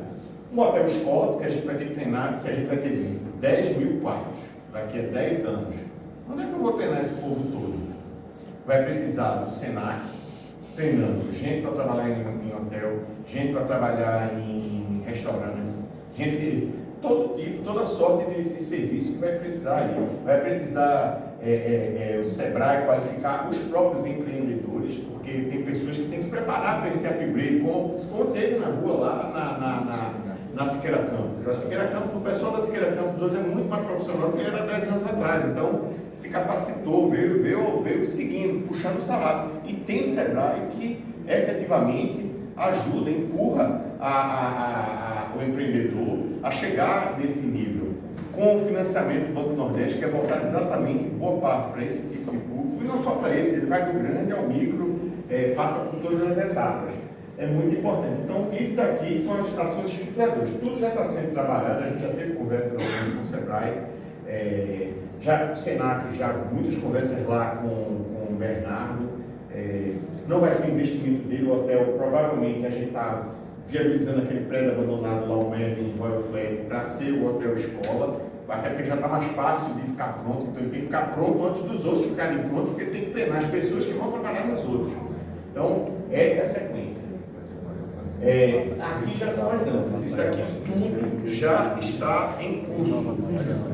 Um hotel escola, porque a gente vai ter que treinar, se a gente vai ter 10 mil quartos daqui a 10 anos. Onde é que eu vou treinar esse povo todo? Vai precisar do SENAC, treinando gente para trabalhar em hotel, gente para trabalhar em restaurante, gente, todo tipo, toda sorte de serviço que vai precisar aí. Vai precisar o SEBRAE qualificar os próprios empreendedores, porque tem pessoas que têm que se preparar para esse upgrade, como teve na rua lá na Siqueira Campos. A Siqueira Campos, o pessoal da Siqueira Campos hoje é muito mais profissional do que ele era 10 anos atrás. Então, se capacitou, veio seguindo, puxando o salário. E tem o SEBRAE que efetivamente ajuda, empurra o empreendedor a chegar nesse nível. Com o financiamento do Banco Nordeste, que é voltado exatamente boa parte para esse tipo de público, e não só para esse, ele vai do grande ao micro, passa por todas as etapas. É muito importante. Então, isso daqui são as ações estruturadoras. Tudo já está sendo trabalhado, a gente já teve conversas com o SEBRAE, já o SENAC, já muitas conversas lá com o Bernardo. Não vai ser investimento dele, o hotel, provavelmente a gente está viabilizando aquele prédio abandonado lá, o Merlin Royal Flag, para ser o hotel escola, até porque já está mais fácil de ficar pronto, então ele tem que ficar pronto antes dos outros ficarem prontos, porque ele tem que treinar as pessoas que vão trabalhar nos outros. Então, essa é a sequência. Aqui já são as amplas, isso aqui tudo já está em curso.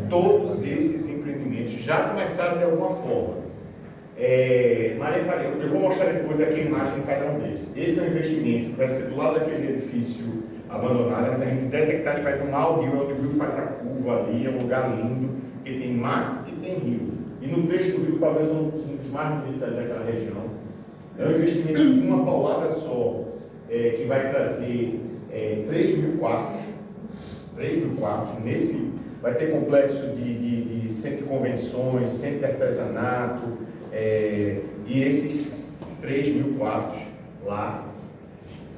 Todos esses empreendimentos já começaram de alguma forma. Maria Farinha, eu vou mostrar depois aqui a imagem de cada um deles. Esse é um investimento que vai ser do lado daquele edifício abandonado, é um terreno de 10 hectares, vai tomar o rio, onde o rio faz a curva ali, é um lugar lindo, que tem mar e tem rio. e no trecho do rio, talvez um dos mais bonitos ali daquela região. É um investimento de uma paulada só, que vai trazer 3 mil quartos. 3 mil quartos. Vai ter complexo de centro de convenções, centro de artesanato, e esses 3 mil quartos lá,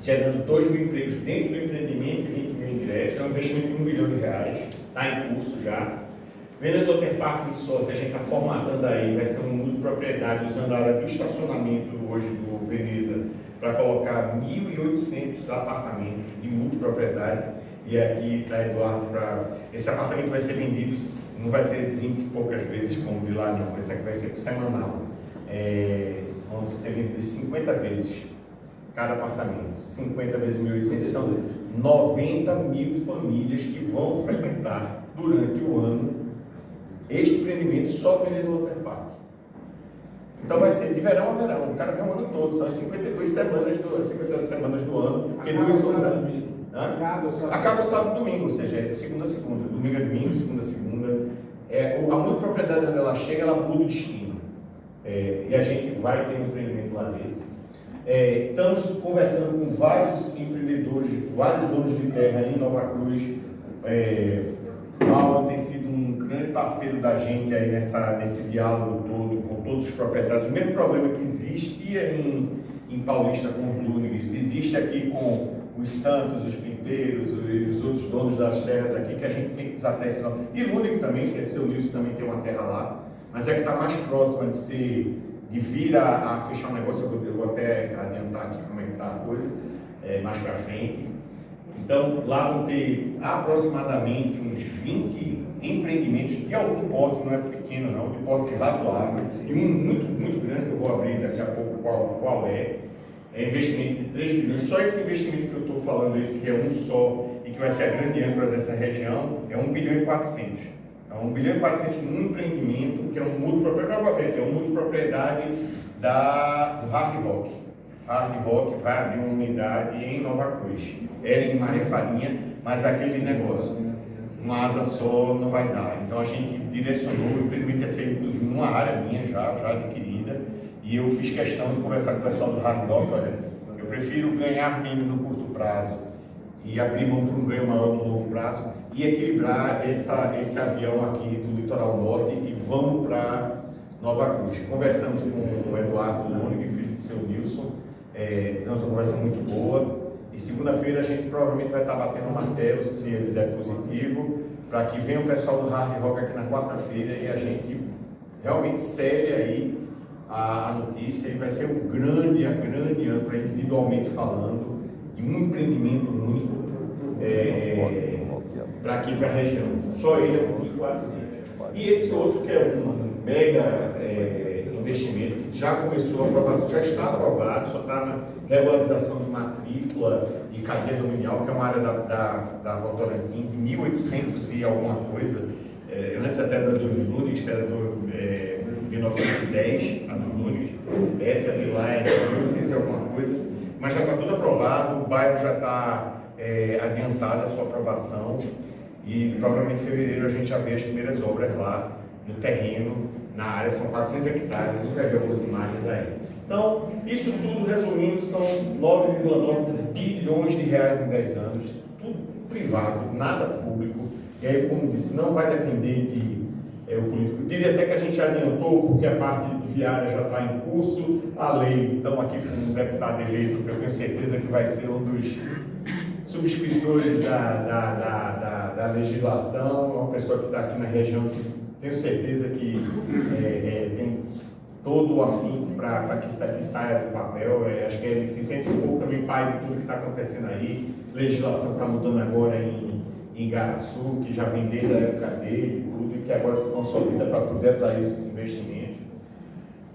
gerando 2 mil empregos dentro do empreendimento e 20 mil indiretos. É um investimento de R$1 bilhão, está em curso já. Vendas Water Park Resort, a gente está formatando aí, vai ser um multipropriedade, usando a área do estacionamento hoje do Veneza, para colocar 1.800 apartamentos de multipropriedade. E aqui está Eduardo esse apartamento vai ser vendido, não vai ser 20 e poucas vezes como de lá não, esse aqui vai ser semanal. Vão ser vendidos 50 vezes cada apartamento, 50 vezes 1.800, são 90 mil famílias que vão frequentar durante o ano este empreendimento só com Veneza Water Park. Então vai ser de verão a verão, o cara vem o ano todo, são as 52 semanas do ano, porque duas são usadas. Acaba o sábado e domingo, ou seja, é de segunda a segunda, domingo a domingo, segunda a segunda. A multipropriedade, onde ela chega, ela muda o destino. E a gente vai ter um empreendimento lá desse. Estamos conversando com vários empreendedores, vários donos de terra em Nova Cruz. Paulo tem sido um grande parceiro da gente aí nesse diálogo todo, com todos os proprietários. O mesmo problema que existia em Paulista com os Lúniges, existe aqui com os Santos, os Pinteiros, os outros donos das terras aqui, que a gente tem que desatar esse nome. E Lúnigo também, que é seu Nilson, também tem uma terra lá, mas é que está mais próxima de vir a fechar um negócio. Eu vou até adiantar aqui como é que está a coisa, mais para frente. Então, lá vão ter aproximadamente uns 20 empreendimentos de algum porte, não é pequeno não, de porte razoável, e um muito, muito grande, que eu vou abrir daqui a pouco qual é investimento de 3 bilhões. Só esse investimento que eu estou falando, esse que é um só, e que vai ser a grande âncora dessa região, é 1 bilhão e 400. Então, 1 bilhão e 400 num empreendimento, que é um multipropriedade do Hard Rock. Hard Rock vai abrir uma unidade em Nova Cruz. Era em Maria Farinha, mas aquele negócio, uma asa só não vai dar. Então a gente direcionou, o empreendimento ia ser inclusive numa área minha já adquirida, e eu fiz questão de conversar com o pessoal do Hard Rock. Olha, eu prefiro ganhar menos no curto prazo e abrir mão para um ganho maior no longo prazo e equilibrar esse avião aqui do litoral norte e vamos para Nova Cruz. Conversamos com o Eduardo Lúnigo, filho de seu Nilson, tivemos uma conversa muito boa, e segunda-feira a gente provavelmente vai estar batendo um martelo, se ele der positivo, para que venha o pessoal do Hard Rock aqui na quarta-feira e a gente realmente cele aí a notícia, e vai ser a grande âncora, individualmente falando, de um empreendimento único para aqui, para a região. Só ele é 1.400. E esse outro, que é um mega investimento, que já começou a aprovação, já está aprovado, só está na regularização de matrícula e cadeia dominial, que é uma área da Votorantim, de 1.800 e alguma coisa, antes até da do Nunes, que era do 1910, a do Nunes, essa de lá é de 1.800 e alguma coisa, mas já está tudo aprovado, o bairro já está adiantada a sua aprovação, e provavelmente em fevereiro a gente já vê as primeiras obras lá no terreno, na área. São 400 hectares, a gente vai ver algumas imagens aí. Então, isso tudo resumindo, são 9,9 bilhões de reais em 10 anos, tudo privado, nada público, e aí, como disse, não vai depender de o político. Eu diria até que a gente já adiantou, porque a parte viária já está em curso, a lei, estamos aqui com um deputado eleito, que eu tenho certeza que vai ser um dos subscritores da legislação, uma pessoa que está aqui na região, que tenho certeza que tem todo o afinco para que isso daqui saia do papel. Acho que ele se sente um pouco também pai de tudo que está acontecendo aí. Legislação está mudando agora em Igaraçu, que já vem desde a época dele, tudo, e que agora se consolida para poder atrair esses investimentos.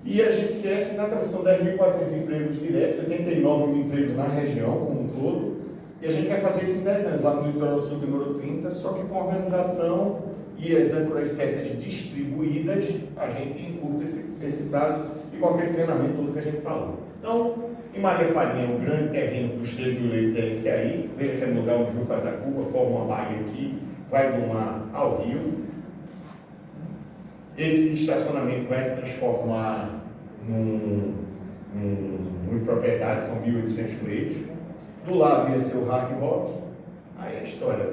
E a gente quer que exatamente são 10.400 empregos diretos, 89 mil empregos na região como um todo, e a gente quer fazer isso em 10 anos. Lá no Litoral Sul demorou 30, só que com a organização e as âncoras certas distribuídas, a gente encurta esse prazo e com aquele treinamento todo que a gente falou. Então, em Maria Farinha, o grande terreno dos 3 mil leitos é esse aí. Veja que é no lugar onde o rio faz a curva, forma uma baía aqui, vai do mar ao rio. Esse estacionamento vai se transformar em propriedade, são 1.800 leitos. Do lado ia ser o Hard Rock. Aí a história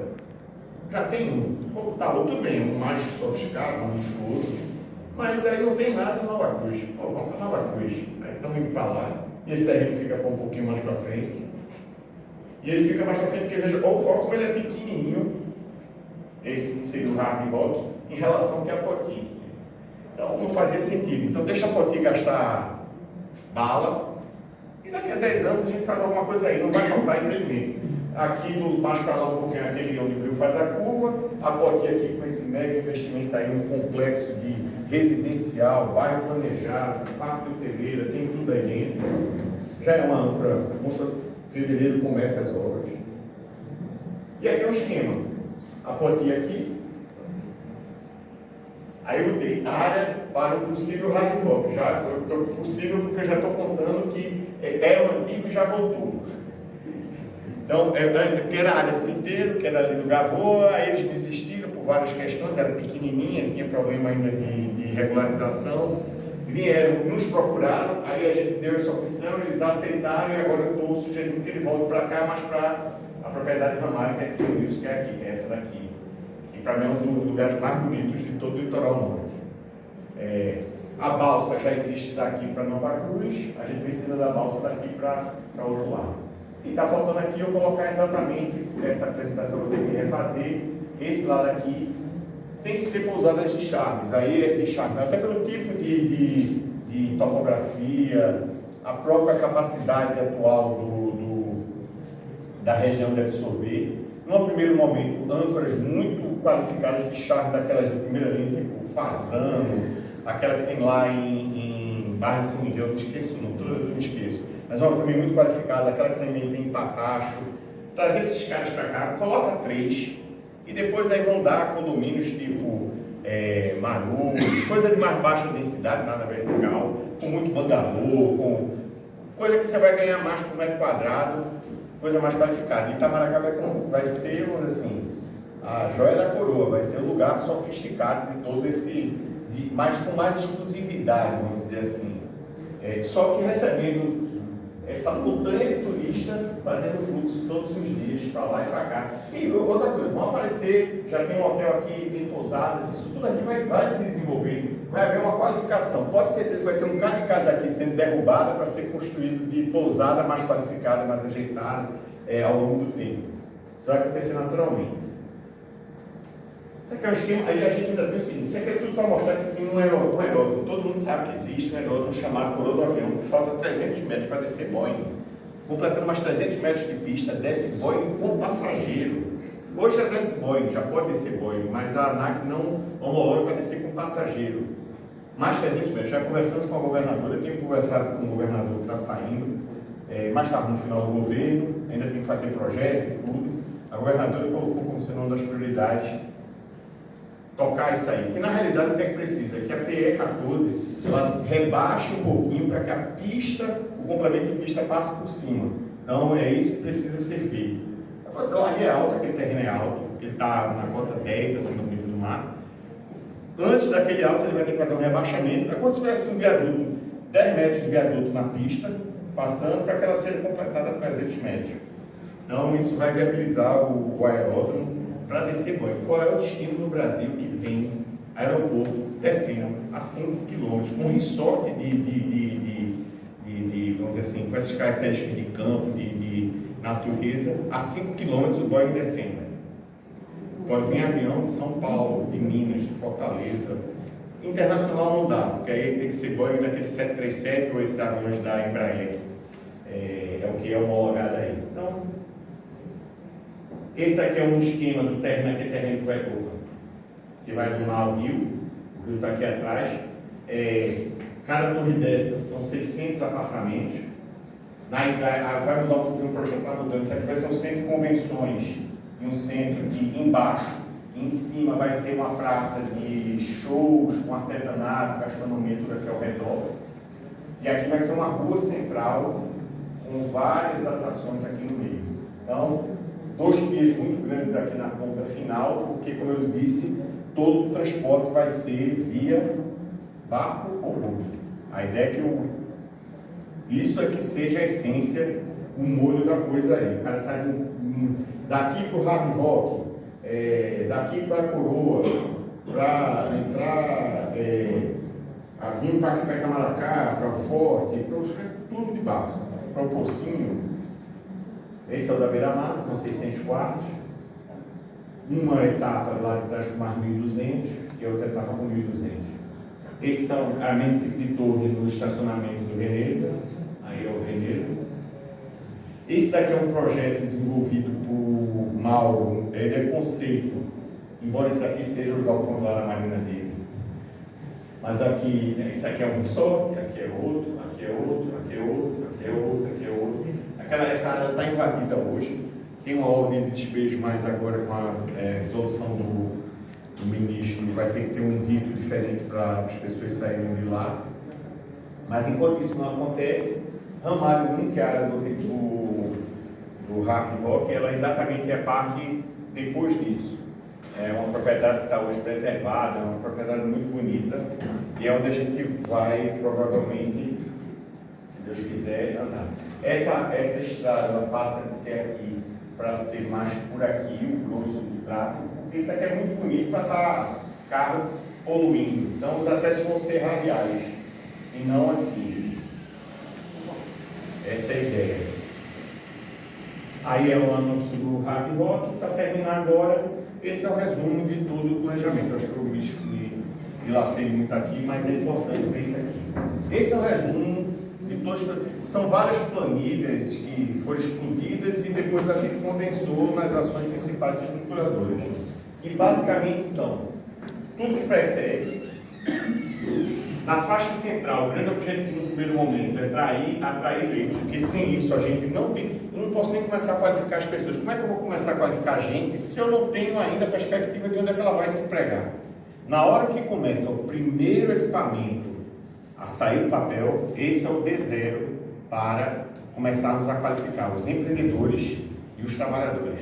já tem tá tudo bem, um mais sofisticado, mais luxuoso, mas aí não tem nada em Nova Cruz. Vamos para Nova Cruz. Aí estamos indo para lá. E esse terreno fica um pouquinho mais para frente. E ele fica mais para frente, porque veja, olha como ele é pequenininho, esse que seria o Hard Rock, em relação ao que é a Poti. Então não fazia sentido. Então deixa a Poti gastar bala, e daqui a 10 anos a gente faz alguma coisa aí, não vai faltar empreendimento. Aqui mais para lá um pouquinho, aquele onde o Rio faz a curva, a Poti aqui com esse mega investimento aí, um complexo de residencial, bairro planejado, parque hoteleira, tem tudo aí dentro. Já é uma âncora, fevereiro começa as obras. E aqui é um esquema. A Poti aqui. Aí eu dei área para um possível Hard Rock. Já possível porque eu já estou contando que era o antigo e já voltou. Então, que era a área do Pinteiro, que era ali do Gavoa, aí eles desistiram por várias questões, era pequenininha, tinha problema ainda de regularização. Vieram, nos procuraram, aí a gente deu essa opção, eles aceitaram e agora eu estou sugerindo que ele volte para cá, mas para a propriedade ramária, que é de São Wilson, que é aqui, que é essa daqui. Que para mim é um dos lugares mais bonitos de todo o litoral norte. A balsa já existe daqui para Nova Cruz, a gente precisa da balsa daqui para o outro lado. E está faltando aqui eu colocar exatamente essa apresentação que eu tenho que refazer, esse lado aqui. Tem que ser pousadas de charmes, aí é de charme, até pelo tipo de topografia, a própria capacidade atual da região de absorver. Num primeiro momento, âncoras muito qualificadas de charme, daquelas de primeira linha, tipo Fazano, aquela que tem lá em Barra São Miguel, eu me esqueço, não, todas eu me esqueço, mas uma também muito qualificada, aquela que também tem em Pacacho. Trazer esses caras para cá, coloca 3. E depois aí vão dar condomínios tipo Marus, coisa de mais baixa densidade, nada vertical, com muito bangalô, com coisa que você vai ganhar mais por metro quadrado, coisa mais qualificada. E Itamaracá vai ser, vamos dizer assim, a joia da coroa, vai ser o lugar sofisticado de todo esse, mas com mais exclusividade, vamos dizer assim. Só que recebendo essa montanha de turistas fazendo fluxo todos os dias para lá e para cá. E outra coisa, vão aparecer, já tem um hotel aqui, tem pousadas, isso tudo aqui vai se desenvolver, vai haver uma qualificação. Pode ser que vai ter um bocado de casa aqui sendo derrubada para ser construído de pousada mais qualificada, mais ajeitada ao longo do tempo. Isso vai acontecer naturalmente. Isso aqui é um esquema, aí a gente ainda tem o seguinte, isso aqui é tudo para mostrar que tem um aeródromo, todo mundo sabe que existe um aeródromo chamado Coroa do Avião, que falta 300 metros para descer Boeing. Completando mais 300 metros de pista, desce Boeing com passageiro. Hoje já desce Boeing, já pode descer Boeing, mas a ANAC não homologa para descer com passageiro. Mais 300 metros, já conversamos com a governadora, eu tenho conversado com o governador que está saindo, mas estava no final do governo, ainda tem que fazer projeto e tudo. A governadora colocou como sendo uma das prioridades tocar isso aí, que na realidade o que é que precisa? É que a PE14 ela rebaixe um pouquinho para que a pista, o complemento de pista passe por cima. Então é isso que precisa ser feito. A área é alta, aquele terreno é alto, ele está na cota 10 acima do nível do mar. Antes daquele alto ele vai ter que fazer um rebaixamento, é como se tivesse um viaduto, 10 metros de viaduto na pista, passando para que ela seja completada a 300 metros. Então isso vai viabilizar o aeródromo para descer Boeing. Qual é o destino no Brasil que tem aeroporto descendo a 5 km, com um resort vamos dizer assim, com essas características de campo, de natureza, a 5 km o Boeing descendo. Pode vir avião de São Paulo, de Minas, de Fortaleza. Internacional não dá, porque aí tem que ser Boeing daquele 737 ou esses aviões da Embraer. É o que é homologado aí. Então, esse aqui é um esquema do terreno, aquele terreno que vai do mar ao rio, o rio está aqui atrás. Cada torre dessas são 600 apartamentos. Vai mudar um pouquinho o projeto, está mudando. Isso aqui vai ser um centro de convenções e um centro de embaixo. E em cima vai ser uma praça de shows, com artesanato, gastronomia, tudo aqui ao redor. E aqui vai ser uma rua central com várias atrações aqui no meio. Então, 2 piers muito grandes aqui na ponta final, porque, como eu disse, todo o transporte vai ser via barco ou bug. A ideia é que isso é que seja a essência, o molho da coisa aí. O cara sai daqui para o Hard Rock, daqui para a Coroa, para entrar aqui para aqui para Itamaracá, para o Forte, para os tudo de barco, para o Pocinho. Esse é o da Beira-Mar, são 600 quartos. Uma etapa lá de trás com mais 1.200 e a outra etapa com 1.200. Esses são a mesmo tipo de torre no estacionamento do Veneza, aí é o Veneza. Esse daqui é um projeto desenvolvido por Mauro, ele é conceito, embora esse aqui seja o galpão lá da marina dele. Mas aqui, esse aqui é um resort, aqui é outro, aqui é outro, aqui é outro, aqui é outro, aqui é outro. Essa área está invadida hoje, tem uma ordem de despejo, mas agora com a resolução do ministro vai ter que ter um rito diferente para as pessoas saírem de lá. Mas enquanto isso não acontece, Ramalho 1, que é a área do Hard Rock, ela exatamente é a parte depois disso. É uma propriedade que está hoje preservada, é uma propriedade muito bonita e é onde a gente vai provavelmente, se Deus quiser, andar. Essa estrada ela passa de ser aqui para ser mais por aqui, o grosso do tráfego, porque isso aqui é muito bonito para estar carro poluindo. Então os acessos vão ser radiais e não aqui. Essa é a ideia. Aí é o anúncio do Hard Rock, para terminar agora, esse é o resumo de todo o planejamento. Acho que eu me dilatei muito aqui, mas é importante ver isso aqui. Esse é o resumo de todos. São várias planilhas que foram explodidas e depois a gente condensou nas ações principais estruturadoras, que basicamente são tudo que precede. Na faixa central, o grande objetivo no primeiro momento é atrair leitos, porque sem isso a gente não tem. Eu não posso nem começar a qualificar as pessoas. Como é que eu vou começar a qualificar a gente se eu não tenho ainda a perspectiva de onde é que ela vai se empregar? Na hora que começa o primeiro equipamento a sair do papel, esse é o D0 para começarmos a qualificar os empreendedores e os trabalhadores.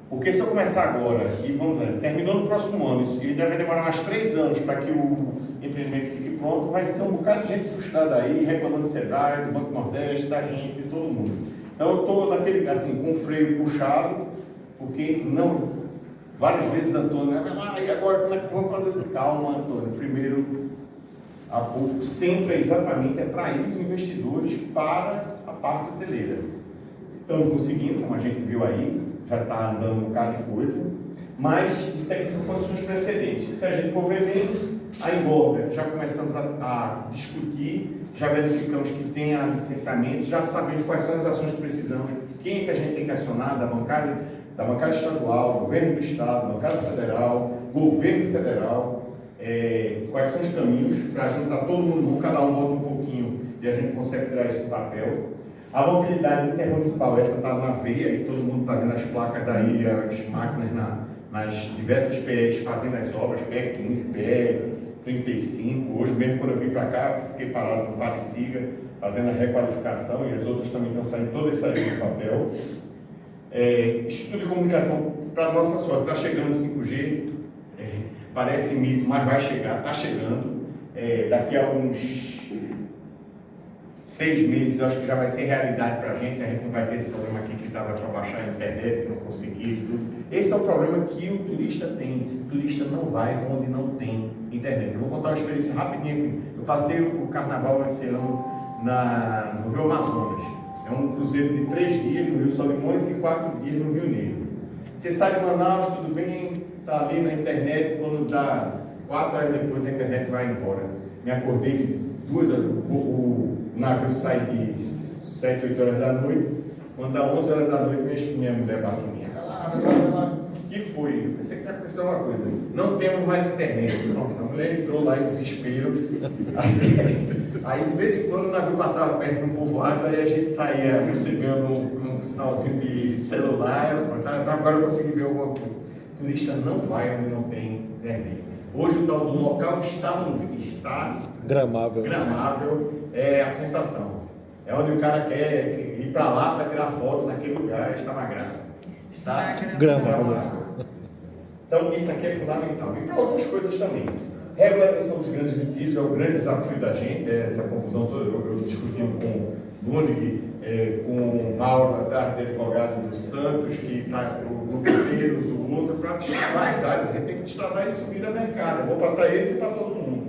Porque se eu começar agora, e vamos ver, terminou no próximo ano, e deve demorar mais 3 anos para que o empreendimento fique pronto, vai ser um bocado de gente frustrada aí, reclamando do Sebrae, do Banco Nordeste, da gente, de todo mundo. Então eu estou naquele, assim, com o freio puxado, porque não, várias vezes Antônio, e agora como é que vamos fazer? Calma, Antônio, primeiro, sempre é exatamente atrair os investidores para a parte hoteleira. Estamos conseguindo, como a gente viu aí, já está andando um bocado de coisa, mas isso aqui são condições precedentes. Se a gente for ver bem, a engorda, já começamos a discutir, já verificamos que tem a licenciamento, já sabemos quais são as ações que precisamos, quem é que a gente tem que acionar, da bancada estadual, governo do estado, bancada federal, governo federal, quais são os caminhos para juntar todo mundo, cada um bota um pouquinho e a gente consegue tirar isso do papel. A mobilidade intermunicipal, essa está na veia e todo mundo está vendo as placas aí, as máquinas nas diversas PEs fazendo as obras, PE 15, PE 35. Hoje mesmo, quando eu vim para cá, fiquei parado no Pareciga, fazendo a requalificação e as outras também estão saindo todas saídas do papel. Instituto de comunicação, para nossa sorte, está chegando o 5G, parece mito, mas vai chegar, está chegando. Daqui a uns 6 meses, eu acho que já vai ser realidade para a gente não vai ter esse problema aqui que dava para baixar a internet, que não conseguia e tudo. Esse é o problema que o turista tem. O turista não vai onde não tem internet. Eu vou contar uma experiência rapidinho. Eu passei o carnaval esse ano no Rio Amazonas. É um cruzeiro de 3 dias no Rio Solimões e 4 dias no Rio Negro. Você sai de Manaus, tudo bem, está ali na internet, quando dá 4 horas depois a internet vai embora. Me acordei de 2 horas, o navio sai de 7, 8 horas da noite, quando dá 11 horas da noite, minha mulher bate em mim, vai lá, que foi? Eu pensei que ia acontecer uma coisa, não temos mais internet. Pronto, a mulher entrou lá em desespero, aí de vez em quando o navio passava perto de um povoado, aí a gente saía recebendo um sinalzinho de celular, agora eu consegui ver alguma coisa. O turista não vai onde não tem internet. Hoje o tal do local está gramável, é a sensação. É onde o cara quer ir para lá para tirar foto naquele lugar, está mais grave. Está gramável. Então, isso aqui é fundamental. E para outras coisas também. Regularização dos grandes litígios é o grande desafio da gente, é essa confusão toda. Eu discutindo com Brunig, com Mauro, da advogado do Santos, que está do governo, do outro, para destravar as áreas. A gente tem que destravar e subir a mercado. É bom para eles e para todo mundo.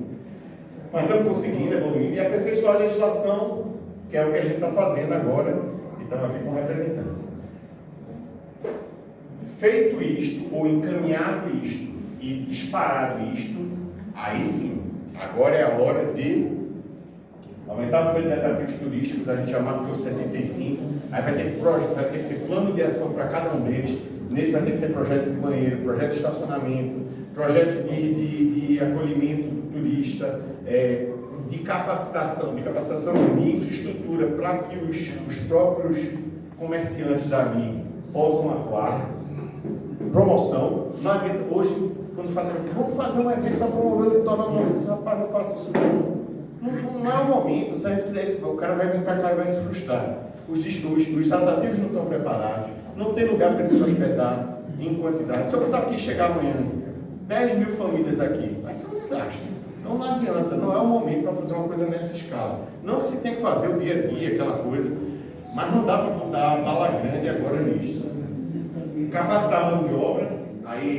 Mas estamos conseguindo, evoluindo e aperfeiçoar a legislação, que é o que a gente está fazendo agora, e estamos aqui com representantes. Feito isto, ou encaminhado isto, e disparado isto, aí sim, agora é a hora de aumentar o número de atrativos turísticos. A gente já mapeou 75, aí vai ter que ter plano de ação para cada um deles. Nesse vai ter que ter projeto de banheiro, projeto de estacionamento, projeto de acolhimento do turista, de capacitação de infraestrutura para que os próprios comerciantes dali possam atuar. Promoção, não adianta hoje, quando fala, vamos fazer um evento para promover o litoral norte, rapaz, não faça isso não é o momento. Se a gente fizer isso, o cara vai vir para cá e vai se frustrar. Os atrativos não estão preparados, não tem lugar para ele se hospedar em quantidade. Se eu botar aqui chegar amanhã, 10 mil famílias aqui, vai ser um desastre. Então não adianta, não é o momento para fazer uma coisa nessa escala. Não que se tem que fazer o dia a dia, aquela coisa, mas não dá para botar bala grande agora nisso. Capacitar a mão de obra, aí